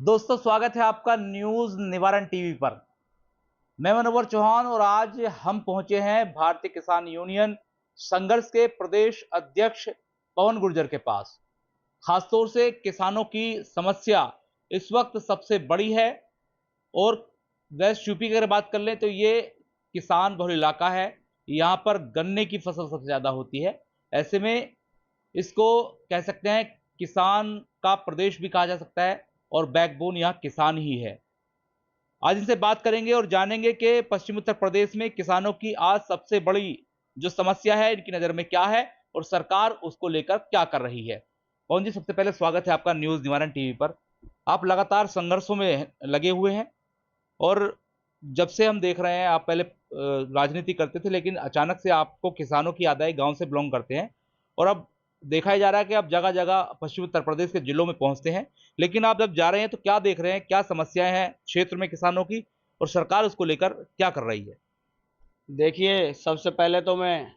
दोस्तों, स्वागत है आपका न्यूज निवारण टीवी पर। मैं मनोवर चौहान और आज हम पहुंचे हैं भारतीय किसान यूनियन संघर्ष के प्रदेश अध्यक्ष पवन गुर्जर के पास। खासतौर से किसानों की समस्या इस वक्त सबसे बड़ी है और वेस्ट यूपी की अगर बात कर लें तो ये किसान बहुल इलाका है। यहाँ पर गन्ने की फसल सबसे ज्यादा होती है। ऐसे में इसको कह सकते हैं किसान का प्रदेश भी कहा जा सकता है और बैकबोन यहाँ किसान ही है। आज इनसे बात करेंगे और जानेंगे कि पश्चिम उत्तर प्रदेश में किसानों की आज सबसे बड़ी जो समस्या है इनकी नजर में क्या है और सरकार उसको लेकर क्या कर रही है। पवन जी, सबसे पहले स्वागत है आपका न्यूज निवारण टीवी पर। आप लगातार संघर्षों में लगे हुए हैं और जब से हम देख रहे हैं, आप पहले राजनीति करते थे लेकिन अचानक से आपको किसानों की याद आई, गांव से बिलोंग करते हैं और अब देखा ही जा रहा है कि आप जगह जगह पश्चिम उत्तर प्रदेश के जिलों में पहुंचते हैं। लेकिन आप जब जा रहे हैं तो क्या देख रहे हैं, क्या समस्याएं हैं क्षेत्र में किसानों की और सरकार उसको लेकर क्या कर रही है? देखिए, सबसे पहले तो मैं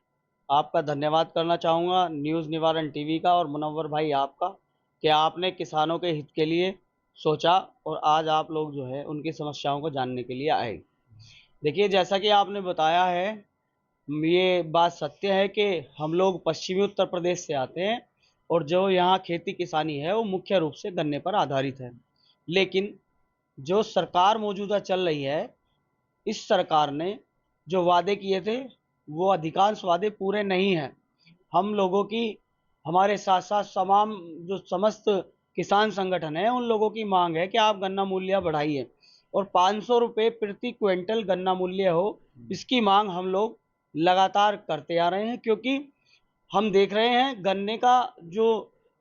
आपका धन्यवाद करना चाहूँगा न्यूज़ निवारण टीवी का और मुनव्वर भाई आपका कि आपने किसानों के हित के लिए सोचा और आज आप लोग जो है उनकी समस्याओं को जानने के लिए आए। देखिए, जैसा कि आपने बताया है, ये बात सत्य है कि हम लोग पश्चिमी उत्तर प्रदेश से आते हैं और जो यहाँ खेती किसानी है वो मुख्य रूप से गन्ने पर आधारित है। लेकिन जो सरकार मौजूदा चल रही है, इस सरकार ने जो वादे किए थे, वो अधिकांश वादे पूरे नहीं हैं। हम लोगों की हमारे साथ-साथ तमाम जो समस्त किसान संगठन हैं, उन लोगों की माँग है कि आप गन्ना मूल्य बढ़ाइए और ₹500 प्रति क्विंटल गन्ना मूल्य हो, इसकी माँग हम लोग लगातार करते आ रहे हैं क्योंकि हम देख रहे हैं गन्ने का जो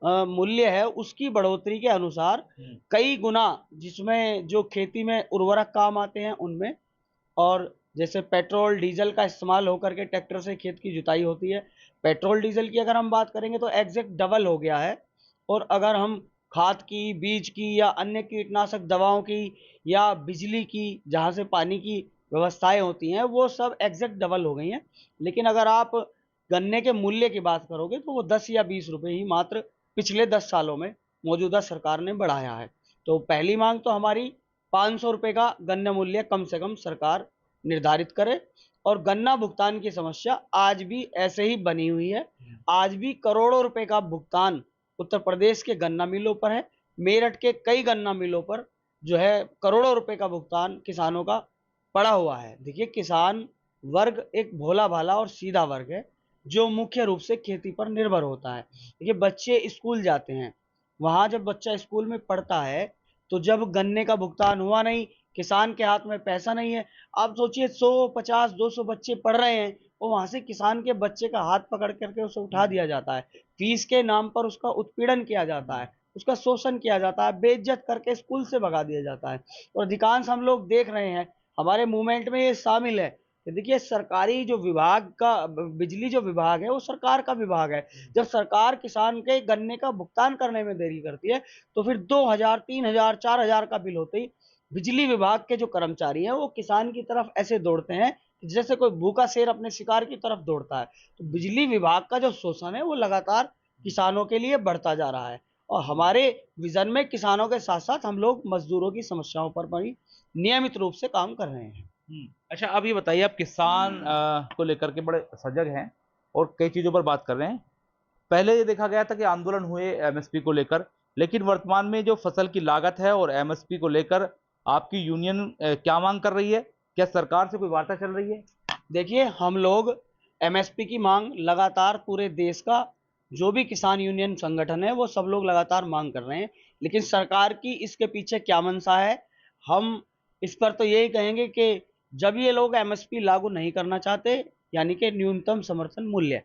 मूल्य है उसकी बढ़ोतरी के अनुसार कई गुना जिसमें जो खेती में उर्वरक काम आते हैं उनमें और जैसे पेट्रोल, डीज़ल का इस्तेमाल होकर के ट्रैक्टर से खेत की जुताई होती है। पेट्रोल, डीज़ल की अगर हम बात करेंगे तो एग्ज़ैक्ट डबल हो गया है और अगर हम खाद की, बीज की या अन्य कीटनाशक दवाओं की या बिजली की, जहाँ से पानी की व्यवस्थाएँ होती हैं, वो सब एग्ज़ैक्ट डबल हो गई हैं। लेकिन अगर आप गन्ने के मूल्य की बात करोगे तो वो 10 या 20 रुपए ही मात्र पिछले 10 सालों में मौजूदा सरकार ने बढ़ाया है। तो पहली माँग तो हमारी ₹500 का गन्ना मूल्य कम से कम सरकार निर्धारित करे और गन्ना भुगतान की समस्या आज भी ऐसे ही बनी हुई है। आज भी करोड़ों रुपए का भुगतान उत्तर प्रदेश के गन्ना मिलों पर है। मेरठ के कई गन्ना मिलों पर जो है करोड़ों रुपए का भुगतान किसानों का पड़ा हुआ है। देखिए, किसान वर्ग एक भोला-भाला और सीधा वर्ग है, जो मुख्य रूप से खेती पर निर्भर होता है। देखिए, बच्चे स्कूल जाते हैं, वहाँ जब बच्चा स्कूल में पढ़ता है, तो जब गन्ने का भुगतान हुआ नहीं, किसान के हाथ में पैसा नहीं है, आप सोचिए 100, 50, 200 बच्चे पढ़ रहे हैं और वहाँ से किसान के बच्चे का हाथ पकड़ करके उसे उठा दिया जाता है। फीस के नाम पर उसका उत्पीड़न किया जाता है, उसका शोषण किया जाता है, बेइज्जत करके स्कूल से भगा दिया जाता है और अधिकांश हम लोग देख रहे हैं, हमारे मूवमेंट में ये शामिल है कि देखिए सरकारी जो विभाग का बिजली जो विभाग है वो सरकार का विभाग है। जब सरकार किसान के गन्ने का भुगतान करने में देरी करती है, तो फिर 2000, 3000, 4000 का बिल होते ही बिजली विभाग के जो कर्मचारी हैं वो किसान की तरफ ऐसे दौड़ते हैं जैसे कोई भूखा शेर अपने शिकार की तरफ दौड़ता है। तो बिजली विभाग का जो शोषण है वो लगातार किसानों के लिए बढ़ता जा रहा है और हमारे विजन में किसानों के साथ साथ हम लोग मजदूरों की समस्याओं पर भी नियमित रूप से काम कर रहे हैं। अच्छा, अब ये बताइए, आप किसान को लेकर के बड़े सजग हैं और कई चीजों पर बात कर रहे हैं। पहले ये देखा गया था कि आंदोलन हुए एमएसपी को लेकर, लेकिन वर्तमान में जो फसल की लागत है और एमएसपी को लेकर आपकी यूनियन क्या मांग कर रही है? क्या सरकार से कोई वार्ता चल रही है? देखिए, हम लोग एमएसपी की मांग लगातार पूरे देश का जो भी किसान यूनियन संगठन है वो सब लोग लगातार मांग कर रहे हैं, लेकिन सरकार की इसके पीछे क्या मंशा है, हम इस पर तो यही कहेंगे कि जब ये लोग एमएसपी लागू नहीं करना चाहते, यानी कि न्यूनतम समर्थन मूल्य,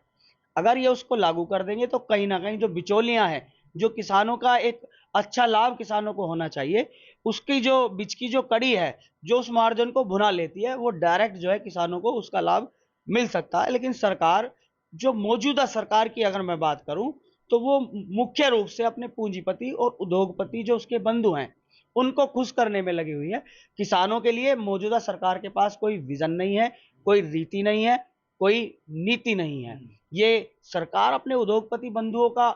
अगर ये उसको लागू कर देंगे तो कहीं न कहीं जो बिचौलियाँ हैं, जो किसानों का एक अच्छा लाभ किसानों को होना चाहिए, उसकी जो बीच की जो कड़ी है, जो उस मार्जिन को भुना लेती है, वो डायरेक्ट जो है किसानों को उसका लाभ मिल सकता है। लेकिन सरकार, जो मौजूदा सरकार की अगर मैं बात करूँ, तो वो मुख्य रूप से अपने पूंजीपति और उद्योगपति जो उसके बंधु हैं, उनको खुश करने में लगी हुई है। किसानों के लिए मौजूदा सरकार के पास कोई विज़न नहीं है, कोई रीति नहीं है, कोई नीति नहीं है। ये सरकार अपने उद्योगपति बंधुओं का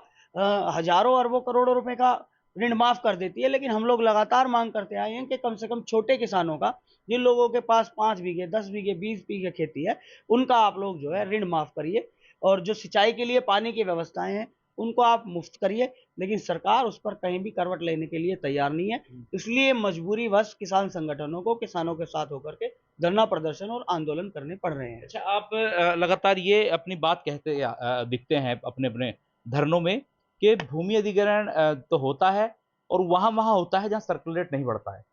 हज़ारों अरबों करोड़ों रुपए का ऋण माफ कर देती है, लेकिन हम लोग लगातार मांग करते आए हैं कि कम से कम छोटे किसानों का, जिन लोगों के पास 5 बीघे, 10 बीघे, 20 बीघे खेती है, उनका आप लोग जो है ऋण माफ करिए, और जो सिंचाई के लिए पानी की व्यवस्थाएं हैं उनको आप मुफ्त करिए। लेकिन सरकार उस पर कहीं भी करवट लेने के लिए तैयार नहीं है। इसलिए मजबूरीवश किसान संगठनों को किसानों के साथ होकर के धरना प्रदर्शन और आंदोलन करने पड़ रहे हैं। अच्छा, आप लगातार ये अपनी बात कहते दिखते हैं अपने-अपने धरनों में कि भूमि अधिग्रहण तो होता है और वहाँ-वहाँ होता है जहाँ सर्कुलर रेट नहीं बढ़ता है।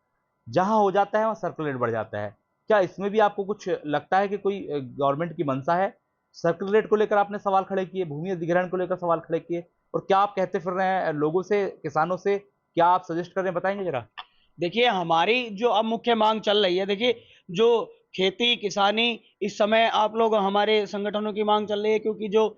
जहाँ हो जाता है वहाँ सर्कुलर रेट बढ़ जाता है। क्या इसमें भी आपको कुछ लगता है कि कोई गवर्नमेंट की मंशा है? सर्कुलर रेट को लेकर आपने सवाल खड़े किए, भूमि अधिग्रहण को लेकर सवाल खड़े किए और क्या आप कहते फिर रहे हैं लोगों से, किसानों से, क्या आप सजेस्ट कर रहे हैं बताएँगे ज़रा? देखिए, हमारी जो अब मुख्य मांग चल रही है, देखिए जो खेती किसानी इस समय आप लोग हमारे संगठनों की मांग चल रही है, क्योंकि जो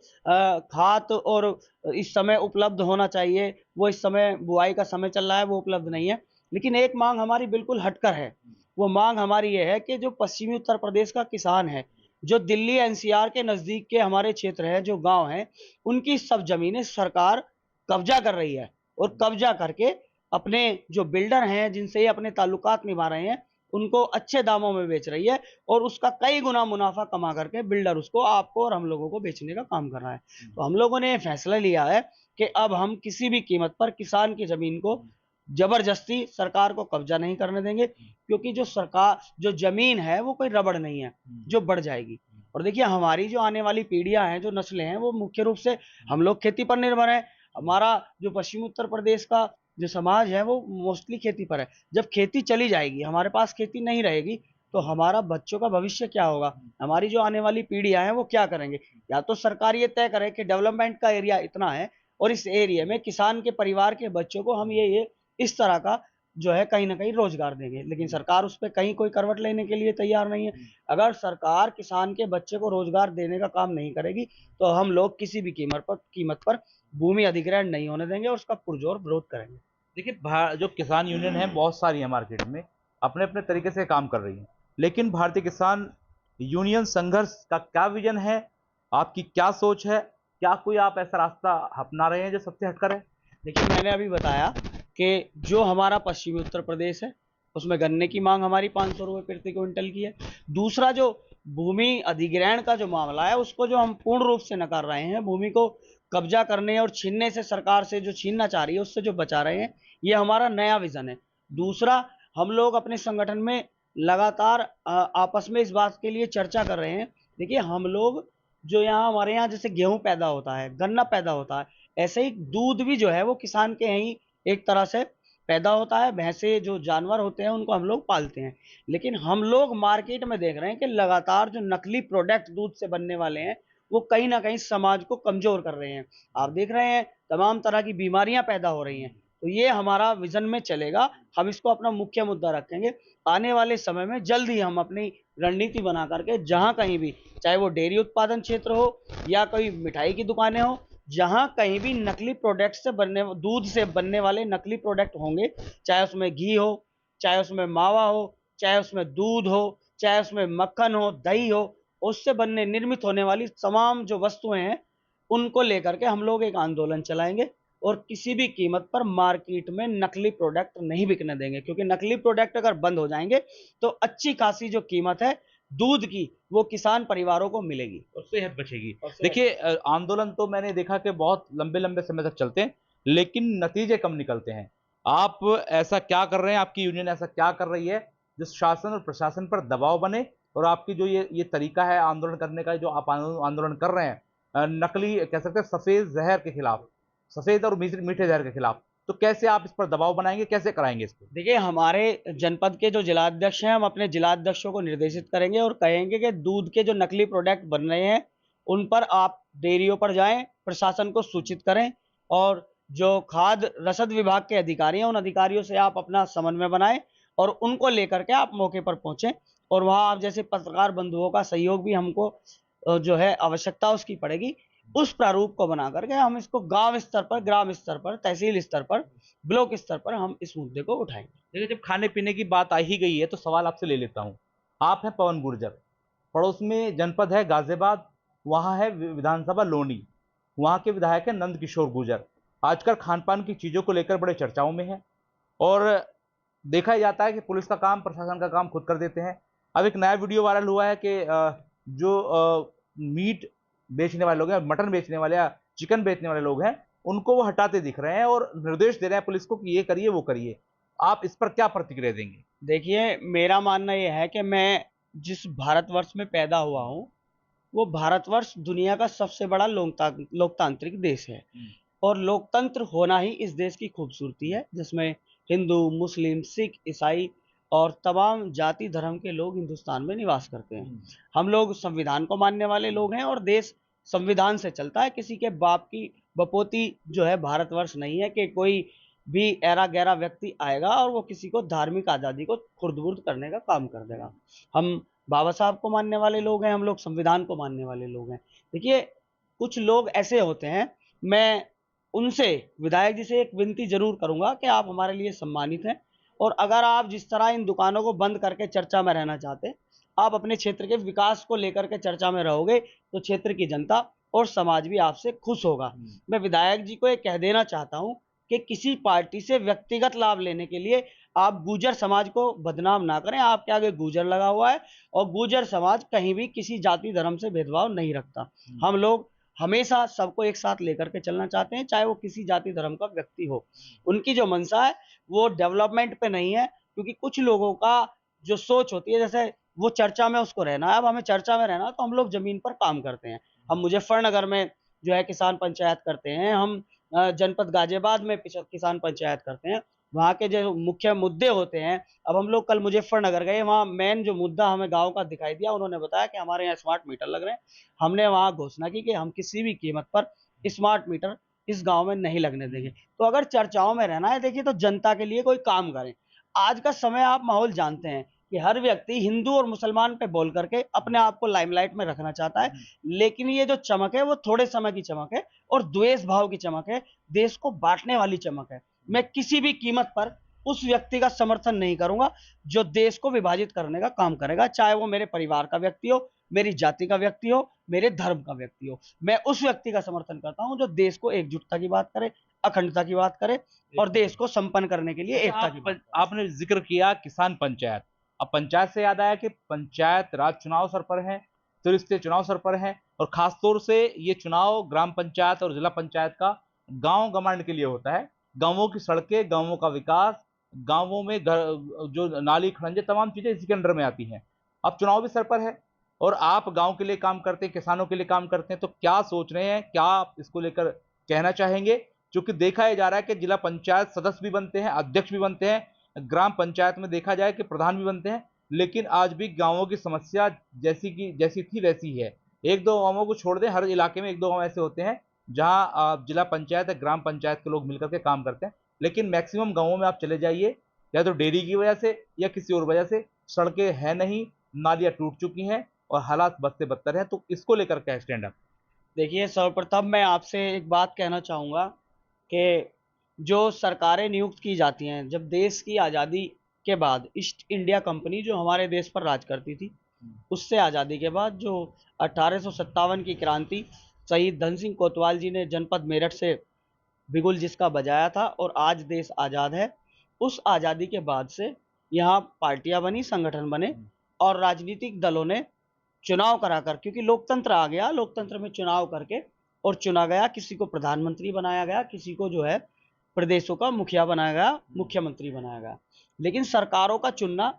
खाद और इस समय उपलब्ध होना चाहिए, वो इस समय बुआई का समय चल रहा है, वो उपलब्ध नहीं है। लेकिन एक मांग हमारी बिल्कुल हटकर है। वो मांग हमारी ये है कि जो पश्चिमी उत्तर प्रदेश का किसान है, जो दिल्ली एनसीआर के नज़दीक के हमारे क्षेत्र हैं, जो गाँव हैं, उनकी सब ज़मीनें सरकार कब्ज़ा कर रही है, और कब्ज़ा करके अपने जो बिल्डर हैं, जिनसे ये अपने ताल्लुकात निभा रहे हैं, उनको अच्छे दामों में बेच रही है, और उसका कई गुना मुनाफ़ा कमा करके बिल्डर उसको आपको और हम लोगों को बेचने का काम कर रहा है। तो हम लोगों ने ये फैसला लिया है कि अब हम किसी भी कीमत पर किसान की ज़मीन को ज़बरदस्ती सरकार को कब्ज़ा नहीं करने देंगे, क्योंकि जो ज़मीन है वो कोई रबड़ नहीं है, जो बढ़ जाएगी। और देखिए, हमारी जो आने वाली पीढ़ियाँ हैं, जो नस्लें हैं, वो मुख्य रूप से हम लोग खेती पर निर्भर हैं। हमारा जो पश्चिमी उत्तर प्रदेश का जो समाज है वो मोस्टली खेती पर है। जब खेती चली जाएगी, हमारे पास खेती नहीं रहेगी, तो हमारा बच्चों का भविष्य क्या होगा? हमारी जो आने वाली पीढ़ियाँ हैं वो क्या करेंगे? या तो सरकार ये तय करे कि डेवलपमेंट का एरिया इतना है, और इस एरिया में किसान के परिवार के बच्चों को हम ये इस तरह का जो है कहीं न कहीं रोज़गार देंगे। लेकिन सरकार उस पे कहीं कोई करवट लेने के लिए तैयार नहीं है। अगर सरकार किसान के बच्चे को रोज़गार देने का काम नहीं करेगी, तो हम लोग किसी भी कीमत पर भूमि अधिग्रहण नहीं होने देंगे, और उसका पुरज़ोर विरोध करेंगे। देखिए जो किसान यूनियन है बहुत सारी है मार्केट में, अपने अपने तरीके से काम कर रही हैं, लेकिन भारतीय किसान यूनियन संघर्ष का क्या विजन है, आपकी क्या सोच है, क्या कोई आप ऐसा रास्ता अपना रहे हैं जो सबसे हटकर है? देखिए, मैंने अभी बताया कि जो हमारा पश्चिमी उत्तर प्रदेश है, उसमें गन्ने की मांग हमारी 500 रुपये प्रति क्विंटल की है। दूसरा, जो भूमि अधिग्रहण का जो मामला है, उसको जो हम पूर्ण रूप से नकार रहे हैं, भूमि को कब्जा करने और छीनने से, सरकार से जो छीनना चाह रही है उससे जो बचा रहे हैं, ये हमारा नया विजन है। दूसरा, हम लोग अपने संगठन में लगातार आपस में इस बात के लिए चर्चा कर रहे हैं। देखिए, हम लोग जो यहाँ हमारे यहाँ जैसे गेहूं पैदा होता है, गन्ना पैदा होता है, ऐसे ही दूध भी जो है वो किसान के यहीं एक तरह से पैदा होता है। भैंसे जो जानवर होते हैं उनको हम लोग पालते हैं। लेकिन हम लोग मार्केट में देख रहे हैं कि लगातार जो नकली प्रोडक्ट दूध से बनने वाले हैं, वो कहीं न कहीं समाज को कमज़ोर कर रहे हैं। आप देख रहे हैं तमाम तरह की बीमारियाँ पैदा हो रही हैं। तो ये हमारा विज़न में चलेगा, हम इसको अपना मुख्य मुद्दा रखेंगे। आने वाले समय में जल्द ही हम अपनी रणनीति बना करके जहाँ कहीं भी, चाहे वो डेयरी उत्पादन क्षेत्र हो या कोई मिठाई की दुकानें हों, जहाँ कहीं भी नकली प्रोडक्ट से बनने दूध से बनने वाले नकली प्रोडक्ट होंगे, चाहे उसमें घी हो, चाहे उसमें मावा हो, चाहे उसमें दूध हो, चाहे उसमें मक्खन हो, दही हो, उससे बनने निर्मित होने वाली तमाम जो वस्तुएँ हैं, उनको लेकर के हम लोग एक आंदोलन चलाएँगे, और किसी भी कीमत पर मार्केट में नकली प्रोडक्ट नहीं बिकने देंगे, क्योंकि नकली प्रोडक्ट अगर बंद हो जाएँगे, तो अच्छी खासी जो कीमत है दूध की, वो किसान परिवारों को मिलेगी। और सेहत बचेगी। और सेहत देखिए आंदोलन तो मैंने देखा कि बहुत लंबे-लंबे समय तक चलते हैं, लेकिन नतीजे कम निकलते हैं। आप ऐसा क्या कर रहे हैं, आपकी यूनियन ऐसा क्या कर रही है, जिस शासन और प्रशासन पर दबाव बने और आपकी जो ये तरीका है आंदोलन करने का, जो आप आंदोलन कर रहे हैं नकली कह सकते हैं सफ़ेद ज़हर के खिलाफ, सफ़ेद और मीठे ज़हर के खिलाफ, तो कैसे आप इस पर दबाव बनाएँगे, कैसे कराएँगे इसको? देखिए, हमारे जनपद के जो जिलाध्यक्ष हैं, हम अपने जिलाध्यक्षों को निर्देशित करेंगे और कहेंगे कि दूध के जो नकली प्रोडक्ट बन रहे हैं, उन पर आप डेयरियों पर जाएँ, प्रशासन को सूचित करें, और जो खाद्य रसद विभाग के अधिकारी हैं, उन अधिकारियों से आप अपना समन्वय बनाएँ, और उनको लेकर के आप मौके पर पहुँचें, और वहाँ आप जैसे पत्रकार बंधुओं का सहयोग भी हमको जो है आवश्यकता उसकी पड़ेगी। उस प्रारूप को बना करके हम इसको गाँव स्तर पर, ग्राम स्तर पर, तहसील स्तर पर, ब्लॉक स्तर पर हम इस मुद्दे को उठाएँगे। देखिए, जब खाने-पीने की बात आ ही गई है, तो सवाल आपसे ले लेता हूँ। आप हैं पवन गुर्जर, पड़ोस में जनपद है गाज़ियाबाद, वहाँ है विधानसभा लोनी, वहाँ के विधायक हैं नंद किशोर गुर्जर। आजकल खान पान की चीज़ों को लेकर बड़े चर्चाओं में है और देखा ही जाता है कि पुलिस का काम, प्रशासन का काम खुद कर देते हैं। अब एक नया वीडियो वायरल हुआ है कि मीट बेचने वाले लोग हैं, मटन बेचने वाले या चिकन बेचने वाले लोग हैं, उनको वो हटाते दिख रहे हैं और निर्देश दे रहे हैं पुलिस को कि ये करिए, वो करिए। आप इस पर क्या प्रतिक्रिया देंगे? देखिए, मेरा मानना ये है कि मैं जिस भारतवर्ष में पैदा हुआ हूँ, वो भारतवर्ष दुनिया का सबसे बड़ा लोकतांत्रिक देश है। और लोकतंत्र होना ही इस देश की खूबसूरती है, जिसमें हिंदू, मुस्लिम, सिख, ईसाई और तमाम जाति धर्म के लोग हिंदुस्तान में निवास करते हैं। हम लोग संविधान को मानने वाले लोग हैं और देश संविधान से चलता है। किसी के बाप की बपोती जो है भारतवर्ष नहीं है कि कोई भी ऐरा गैरा व्यक्ति आएगा और वो किसी को धार्मिक आज़ादी को खुर्द-बुर्द करने का काम कर देगा। हम बाबा साहब को मानने वाले लोग हैं, हम लोग संविधान को मानने वाले लोग हैं। देखिए, कुछ लोग ऐसे होते हैं, मैं उनसे विधायक जी से एक विनती ज़रूर करूँगा कि आप हमारे लिए सम्मानित हैं और अगर आप जिस तरह इन दुकानों को बंद करके चर्चा में रहना चाहते हैं, आप अपने क्षेत्र के विकास को लेकर के चर्चा में रहोगे, तो क्षेत्र की जनता और समाज भी आपसे खुश होगा। मैं विधायक जी को ये कह देना चाहता हूँ कि किसी पार्टी से व्यक्तिगत लाभ लेने के लिए आप गुर्जर समाज को बदनाम ना करें। आपके आगे गुर्जर लगा हुआ है और गुर्जर समाज कहीं भी किसी जाति धर्म से भेदभाव नहीं रखता। हम लोग हमेशा सबको एक साथ लेकर के चलना चाहते हैं, चाहे वो किसी जाति धर्म का व्यक्ति हो। उनकी जो मंशा है वो डेवलपमेंट पे नहीं है, क्योंकि कुछ लोगों का जो सोच होती है, जैसे वो चर्चा में उसको रहना है। अब हमें चर्चा में रहना है तो हम लोग ज़मीन पर काम करते हैं। हम मुज़फ्फरनगर में जो है किसान पंचायत करते हैं, हम जनपद गाज़ियाबाद में किसान पंचायत करते हैं। वहाँ के जो मुख्य मुद्दे होते हैं, अब हम लोग कल मुज़फ्फरनगर गए, वहाँ मेन जो मुद्दा हमें गाँव का दिखाई दिया, उन्होंने बताया कि हमारे यहाँ स्मार्ट मीटर लग रहे हैं। हमने वहाँ घोषणा की कि हम किसी भी कीमत पर स्मार्ट मीटर इस गाँव में नहीं लगने देंगे। तो अगर चर्चाओं में रहना है, देखिए, तो जनता के लिए कोई काम करें। आज का समय आप माहौल जानते हैं कि हर व्यक्ति हिंदू और मुसलमान पे बोल करके अपने आप को लाइमलाइट में रखना चाहता है, लेकिन ये जो चमक है वो थोड़े समय की चमक है और द्वेष भाव की चमक है, देश को बाँटने वाली चमक है। मैं किसी भी कीमत पर उस व्यक्ति का समर्थन नहीं करूँगा जो देश को विभाजित करने का काम करेगा, चाहे वो मेरे परिवार का व्यक्ति हो, मेरी जाति का व्यक्ति हो, मेरे धर्म का व्यक्ति हो। मैं उस व्यक्ति का समर्थन करता हूँ जो देश को एकजुटता की बात करे, अखंडता की बात करे और देश को संपन्न करने के लिए एकता की बात करे। आपने जिक्र किया किसान पंचायत। अब पंचायत से याद आया कि पंचायत राज चुनाव सर पर है, तो रिश्ते चुनाव सर पर हैं और खास तौर से ये चुनाव ग्राम पंचायत और जिला पंचायत का गांव गमांड के लिए होता है। गांवों की सड़कें, गांवों का विकास, गांवों में जो नाली खड़ंजे, तमाम चीजें इसी के अंडर में आती हैं। अब चुनाव भी सर पर है और आप गांव के लिए काम करते हैं, किसानों के लिए काम करते हैं, तो क्या सोच रहे हैं, क्या आप इसको लेकर कहना चाहेंगे? क्योंकि देखा ही जा रहा है कि जिला पंचायत सदस्य भी बनते हैं, अध्यक्ष भी बनते हैं, ग्राम पंचायत में देखा जाए कि प्रधान भी बनते हैं, लेकिन आज भी गांवों की समस्या जैसी थी वैसी है। एक दो गांवों को छोड़ दें, हर इलाके में एक दो गांव ऐसे होते हैं जहां जिला पंचायत या ग्राम पंचायत के लोग मिलकर के काम करते हैं, लेकिन मैक्सिमम गांवों में आप चले जाइए, या तो डेयरी की वजह से या किसी और वजह से सड़कें हैं नहीं, नालियां टूट चुकी हैं और हालात बद से बदतर है। तो इसको लेकर क्या स्टैंड अप? देखिए, सर्वप्रथम मैं आपसे एक बात कहना चाहूँगा कि जो सरकारें नियुक्त की जाती हैं, जब देश की आज़ादी के बाद ईस्ट इंडिया कंपनी जो हमारे देश पर राज करती थी, उससे आज़ादी के बाद जो 1857 की क्रांति शहीद धन सिंह कोतवाल जी ने जनपद मेरठ से बिगुल जिसका बजाया था और आज देश आज़ाद है, उस आज़ादी के बाद से यहाँ पार्टियाँ बनी, संगठन बने और राजनीतिक दलों ने चुनाव कराकर, क्योंकि लोकतंत्र आ गया, लोकतंत्र में चुनाव करके और चुना गया, किसी को प्रधानमंत्री बनाया गया, किसी को जो है प्रदेशों का मुखिया बनाया गया, मुख्यमंत्री बनाया गया। लेकिन सरकारों का चुनना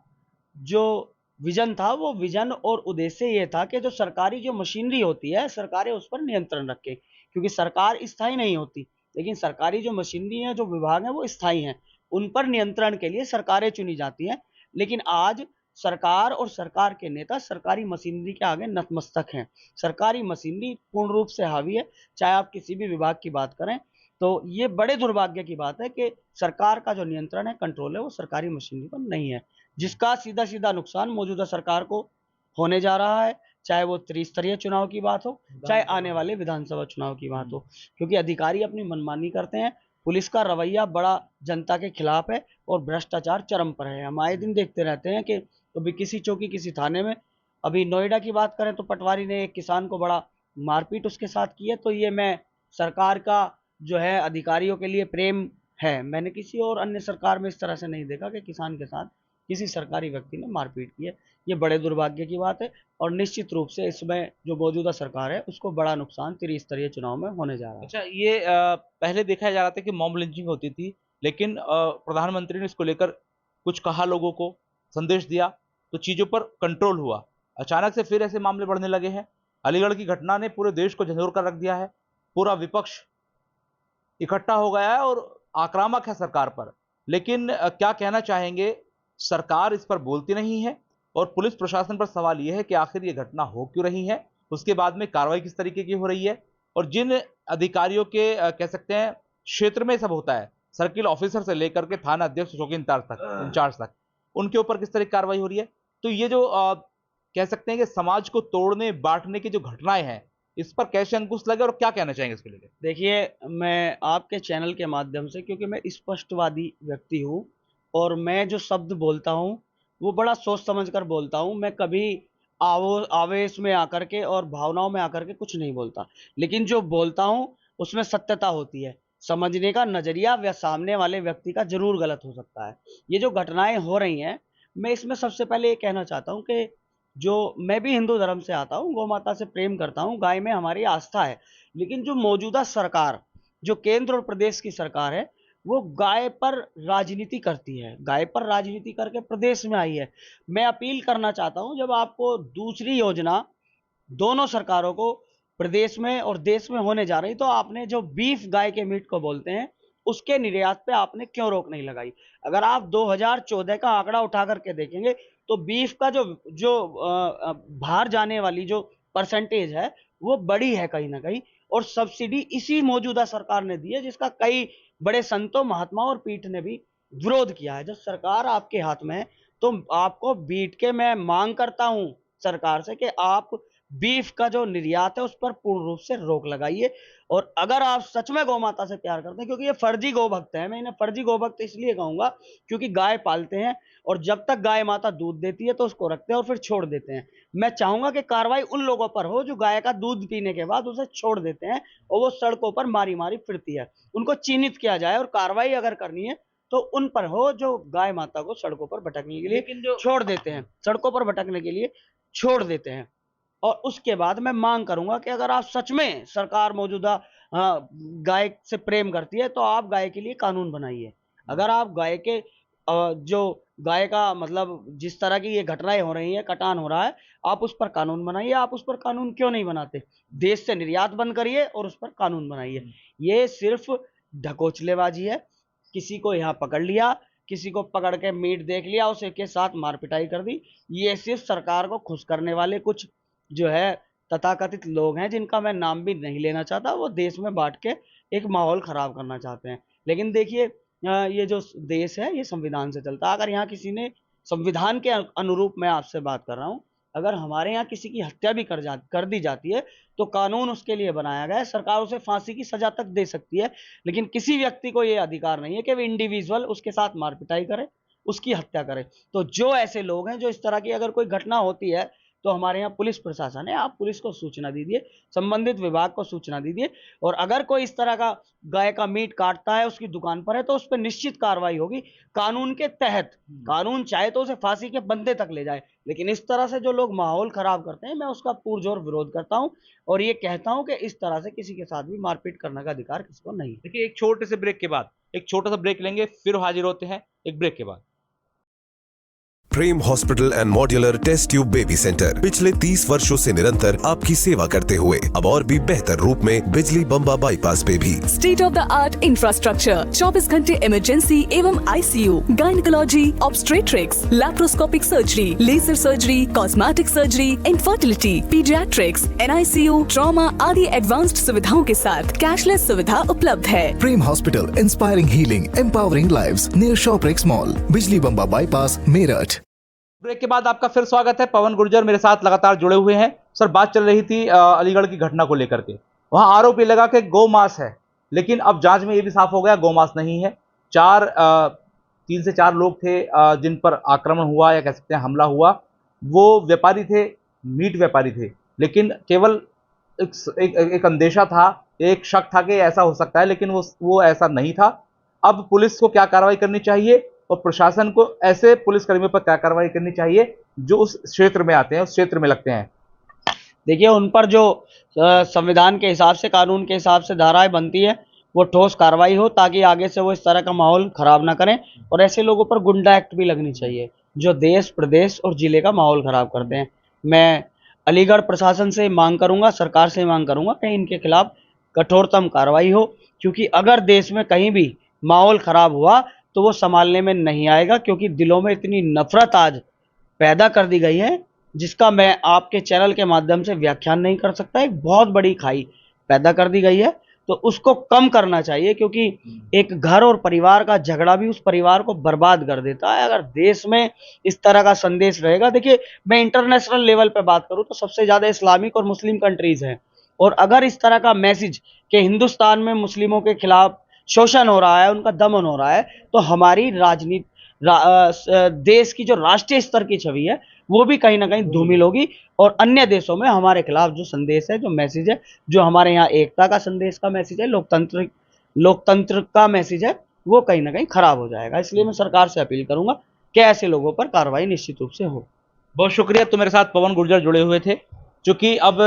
जो विजन था, वो विजन और उद्देश्य ये था कि जो सरकारी जो मशीनरी होती है, सरकारें उस पर नियंत्रण रखें, क्योंकि सरकार स्थायी नहीं होती, लेकिन सरकारी जो मशीनरी है, जो विभाग है, वो स्थायी हैं। उन पर नियंत्रण के लिए सरकारें चुनी जाती हैं, लेकिन आज सरकार और सरकार के नेता सरकारी मशीनरी के आगे नतमस्तक हैं। सरकारी मशीनरी पूर्ण रूप से हावी है, चाहे आप किसी भी विभाग की बात करें। तो ये बड़े दुर्भाग्य की बात है कि सरकार का जो नियंत्रण है, कंट्रोल है, वो सरकारी मशीनरी पर नहीं है, जिसका सीधा-सीधा नुकसान मौजूदा सरकार को होने जा रहा है, चाहे वो त्रिस्तरीय चुनाव की बात हो, चाहे आने वाले विधानसभा चुनाव की बात हो। क्योंकि अधिकारी अपनी मनमानी करते हैं, पुलिस का रवैया बड़ा जनता के खिलाफ है और भ्रष्टाचार चरम पर है। हम आए दिन देखते रहते हैं कि कभी किसी चौकी, किसी थाने में, अभी नोएडा की बात करें तो पटवारी ने एक किसान को बड़ा मारपीट उसके साथ की है। तो ये मैं सरकार का जो है अधिकारियों के लिए प्रेम है। मैंने किसी और अन्य सरकार में इस तरह से नहीं देखा कि किसान के साथ किसी सरकारी व्यक्ति ने मारपीट की है। ये बड़े दुर्भाग्य की बात है और निश्चित रूप से इसमें जो मौजूदा सरकार है उसको बड़ा नुकसान त्रिस्तरीय चुनाव में होने जा रहा है। अच्छा, ये पहले देखा जा रहा था कि मॉब लिंचिंग होती थी, लेकिन प्रधानमंत्री ने इसको लेकर कुछ कहा, लोगों को संदेश दिया, तो चीज़ों पर कंट्रोल हुआ। अचानक से फिर ऐसे मामले बढ़ने लगे हैं। अलीगढ़ की घटना ने पूरे देश को झंझोर कर रख दिया है। पूरा विपक्ष इकट्ठा हो गया है और आक्रामक है सरकार पर। लेकिन क्या कहना चाहेंगे, सरकार इस पर बोलती नहीं है और पुलिस प्रशासन पर सवाल यह है कि आखिर ये घटना हो क्यों रही है, उसके बाद में कार्रवाई किस तरीके की हो रही है, और जिन अधिकारियों के कह सकते हैं क्षेत्र में सब होता है, सर्किल ऑफिसर से लेकर के थाना अध्यक्ष चौकी इंचार्ज तक उनके ऊपर किस तरह की कार्रवाई हो रही है। तो ये जो कह सकते हैं कि समाज को तोड़ने बांटने की जो घटनाएं हैं, इस पर कैसे अंकुश लगे और क्या कहना चाहेंगे इसके लिए? देखिए, मैं आपके चैनल के माध्यम से, क्योंकि मैं स्पष्टवादी व्यक्ति हूँ और मैं जो शब्द बोलता हूँ वो बड़ा सोच समझ कर बोलता हूँ। मैं कभी आवेश में आकर के और भावनाओं में आकर के कुछ नहीं बोलता, लेकिन जो बोलता हूँ उसमें सत्यता होती है। समझने का नजरिया व सामने वाले व्यक्ति का जरूर गलत हो सकता है। ये जो घटनाएं हो रही हैं, मैं इसमें सबसे पहले ये कहना चाहता हूँ कि जो मैं भी हिंदू धर्म से आता हूँ, गौ माता से प्रेम करता हूँ, गाय में हमारी आस्था है, लेकिन जो मौजूदा सरकार, जो केंद्र और प्रदेश की सरकार है, वो गाय पर राजनीति करती है। गाय पर राजनीति करके प्रदेश में आई है। मैं अपील करना चाहता हूं, जब आपको दूसरी योजना दोनों सरकारों को प्रदेश में और देश में होने जा रही, तो आपने जो बीफ, गाय के मीट को बोलते हैं, उसके निर्यात पे आपने क्यों रोक नहीं लगाई? अगर आप 2014 का आंकड़ा उठा करके देखेंगे तो बीफ का जो जो बाहर जाने वाली जो परसेंटेज है वो बड़ी है कहीं ना कहीं, और सब्सिडी इसी मौजूदा सरकार ने दी है, जिसका कई बड़े संतों, महात्माओं और पीठ ने भी विरोध किया है। जब सरकार आपके हाथ में है तो आपको बीट के मैं मांग करता हूं सरकार से कि आप बीफ का जो निर्यात है उस पर पूर्ण रूप से रोक लगाइए। और अगर आप सच में गौ माता से प्यार करते हैं, क्योंकि ये फर्जी गौ भक्त है, मैं इन्हें फर्जी गौ भक्त इसलिए कहूंगा क्योंकि गाय पालते हैं और जब तक गाय माता दूध देती है तो उसको रखते हैं और फिर छोड़ देते हैं। मैं चाहूंगा कि कार्रवाई उन लोगों पर हो जो गाय का दूध पीने के बाद उसे छोड़ देते हैं और वो सड़कों पर मारी मारी फिरती है। उनको चिन्हित किया जाए और कार्रवाई अगर करनी है तो उन पर हो जो गाय माता को सड़कों पर भटकने के लिए छोड़ देते हैं, सड़कों पर भटकने के लिए छोड़ देते हैं। और उसके बाद मैं मांग करूंगा कि अगर आप सच में सरकार मौजूदा गाय से प्रेम करती है तो आप गाय के लिए कानून बनाइए। अगर आप गाय के जो गाय का मतलब जिस तरह की ये घटनाएं हो रही हैं, कटान हो रहा है, आप उस पर कानून बनाइए। आप उस पर कानून क्यों नहीं बनाते? देश से निर्यात बंद करिए और उस पर कानून बनाइए। ये सिर्फ ढकोचलेबाजी है। किसी को यहाँ पकड़ लिया, किसी को पकड़ के मीट देख लिया, उसे के साथ मारपिटाई कर दी। ये सिर्फ सरकार को खुश करने वाले कुछ जो है तथाकथित लोग हैं, जिनका मैं नाम भी नहीं लेना चाहता। वो देश में बांट के एक माहौल खराब करना चाहते हैं। लेकिन देखिए, ये जो देश है ये संविधान से चलता है। अगर यहाँ किसी ने संविधान के अनुरूप, मैं आपसे बात कर रहा हूँ, अगर हमारे यहाँ किसी की हत्या भी कर दी जाती है तो कानून उसके लिए बनाया गया है। सरकार उसे फांसी की सजा तक दे सकती है, लेकिन किसी व्यक्ति को ये अधिकार नहीं है कि वो इंडिविजुअल उसके साथ मारपिटाई करे, उसकी हत्या करे। तो जो ऐसे लोग हैं, जो इस तरह की अगर कोई घटना होती है तो हमारे यहाँ पुलिस प्रशासन है, आप पुलिस को सूचना दीजिए, संबंधित विभाग को सूचना दीजिए। और अगर कोई इस तरह का गाय का मीट काटता है, उसकी दुकान पर है, तो उस पर निश्चित कार्रवाई होगी कानून के तहत। कानून चाहे तो उसे फांसी के बंदे तक ले जाए, लेकिन इस तरह से जो लोग माहौल खराब करते हैं, मैं उसका पुरजोर विरोध करता हूं और ये कहता हूं कि इस तरह से किसी के साथ भी मारपीट करने का अधिकार किसी को नहीं। देखिए, एक छोटे से ब्रेक के बाद, एक छोटा सा ब्रेक लेंगे, फिर हाजिर होते हैं एक ब्रेक के बाद। Prem hospital and modular test tube baby centre पिछले 30 वर्षों से निरंतर आपकी सेवा करते हुए अब और भी बेहतर रूप में बिजली बम्बा बाईपास पे भी state of the art infrastructure, 24 घंटे इमरजेंसी एवं ICU, gynaecology, obstetrics, laparoscopic surgery, laser surgery, cosmetic surgery, infertility, paediatrics, NICU, trauma आदि एडवांस्ड सुविधाओं के साथ कैशलेस सुविधा उपलब्ध है। Prem hospital, inspiring healing, empowering lives, near Shoprex mall, Bijli Bamba bypass, Meerut. Break के बाद आपका फिर स्वागत है। पवन गुर्जर मेरे साथ लगातार जुड़े हुए हैं। सर, बात चल रही थी अलीगढ़ की घटना को लेकर के। वहां आरोप ये लगा कि गौ मांस है, लेकिन अब जांच में ये भी साफ हो गया गौ मांस नहीं है। 3 से 4 लोग थे जिन पर आक्रमण हुआ या कह सकते हैं हमला हुआ। वो व्यापारी थे, मीट व्यापारी थे, लेकिन केवल एक अंदेशा था, एक शक था कि ऐसा हो सकता है, लेकिन वो ऐसा नहीं था। अब पुलिस को क्या कार्रवाई करनी चाहिए और प्रशासन को ऐसे पुलिसकर्मियों पर क्या कार्रवाई करनी चाहिए जो उस क्षेत्र में आते हैं, उस क्षेत्र में लगते हैं? देखिए, उन पर जो संविधान के हिसाब से, कानून के हिसाब से धाराएं बनती है, वो ठोस कार्रवाई हो, ताकि आगे से वो इस तरह का माहौल खराब ना करें। और ऐसे लोगों पर गुंडा एक्ट भी लगनी चाहिए जो देश, प्रदेश और जिले का माहौल खराब करते हैं। मैं अलीगढ़ प्रशासन से मांग करूंगा, सरकार से मांग करूंगा कि इनके खिलाफ कठोरतम कार्रवाई हो, क्योंकि अगर देश में कहीं भी माहौल खराब हुआ तो वो संभालने में नहीं आएगा, क्योंकि दिलों में इतनी नफरत आज पैदा कर दी गई है जिसका मैं आपके चैनल के माध्यम से व्याख्यान नहीं कर सकता। एक बहुत बड़ी खाई पैदा कर दी गई है, तो उसको कम करना चाहिए, क्योंकि एक घर और परिवार का झगड़ा भी उस परिवार को बर्बाद कर देता है। अगर देश में इस तरह का संदेश रहेगा, देखिए मैं इंटरनेशनल लेवल पे बात करूं तो सबसे ज्यादा इस्लामिक और मुस्लिम कंट्रीज हैं, और अगर इस तरह का मैसेज कि हिंदुस्तान में मुस्लिमों के खिलाफ शोषण हो रहा है, उनका दमन हो रहा है, तो हमारी राजनीति देश की जो राष्ट्रीय स्तर की छवि है वो भी कहीं ना कहीं धूमिल होगी, और अन्य देशों में हमारे खिलाफ जो संदेश है, जो मैसेज है, जो हमारे यहाँ एकता का संदेश का मैसेज है, लोकतंत्र का मैसेज है, वो कहीं ना कहीं खराब हो जाएगा। इसलिए मैं सरकार से अपील करूंगा कि ऐसे लोगों पर कार्रवाई निश्चित रूप से हो। बहुत शुक्रिया। तो मेरे साथ पवन गुर्जर जुड़े हुए थे। चूंकि अब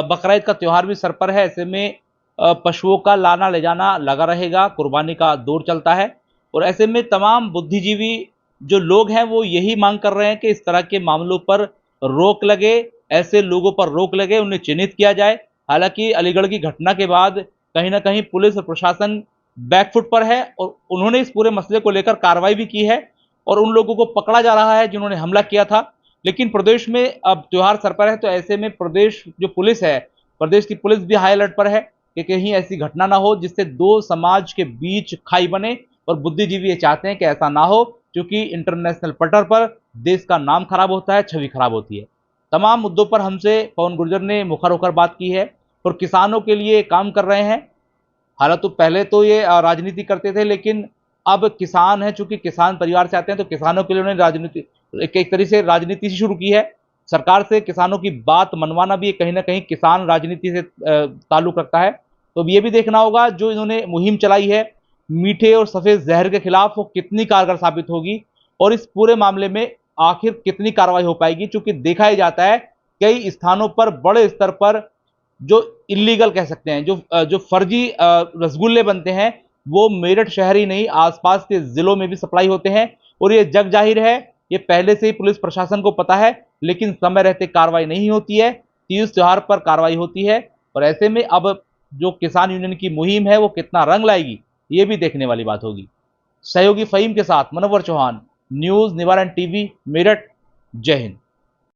बकरा ईद का त्यौहार भी सर पर है, ऐसे में पशुओं का लाना ले जाना लगा रहेगा, कुर्बानी का दौर चलता है, और ऐसे में तमाम बुद्धिजीवी जो लोग हैं वो यही मांग कर रहे हैं कि इस तरह के मामलों पर रोक लगे, ऐसे लोगों पर रोक लगे, उन्हें चिन्हित किया जाए। हालांकि अलीगढ़ की घटना के बाद कहीं ना कहीं पुलिस और प्रशासन बैकफुट पर है, और उन्होंने इस पूरे मसले को लेकर कार्रवाई भी की है और उन लोगों को पकड़ा जा रहा है जिन्होंने हमला किया था। लेकिन प्रदेश में अब त्योहार सर पर है, तो ऐसे में प्रदेश जो पुलिस है, प्रदेश की पुलिस भी हाई अलर्ट पर है कि कहीं ऐसी घटना ना हो जिससे दो समाज के बीच खाई बने, और बुद्धिजीवी ये चाहते हैं कि ऐसा ना हो, क्योंकि इंटरनेशनल पटर पर देश का नाम खराब होता है, छवि खराब होती है। तमाम मुद्दों पर हमसे पवन गुर्जर ने मुखर होकर बात की है और किसानों के लिए काम कर रहे हैं। हालांकि पहले तो ये राजनीति करते थे, लेकिन अब किसान है, चूंकि किसान परिवार से आते हैं, तो किसानों के लिए उन्होंने राजनीति एक तरह से राजनीति शुरू की है। सरकार से किसानों की बात मनवाना भी कहीं ना कहीं किसान राजनीति से ताल्लुक रखता है। तो ये भी देखना होगा जो इन्होंने मुहिम चलाई है मीठे और सफेद जहर के खिलाफ, वो कितनी कारगर साबित होगी और इस पूरे मामले में आखिर कितनी कार्रवाई हो पाएगी। चूंकि देखा ही जाता है कई स्थानों पर बड़े स्तर पर जो इलीगल कह सकते हैं, जो फर्जी रसगुल्ले बनते हैं, वो मेरठ शहर ही नहीं आसपास के जिलों में भी सप्लाई होते हैं, और ये जग जाहिर है, ये पहले से ही पुलिस प्रशासन को पता है, लेकिन समय रहते कार्रवाई नहीं होती है। तीज त्योहार पर कार्रवाई होती है, और ऐसे में अब जो किसान यूनियन की मुहिम है वो कितना रंग लाएगी, ये भी देखने वाली बात होगी। सहयोगी फहीम के साथ मनोवर चौहान, न्यूज निवारण टीवी, मेरठ। जय हिंद।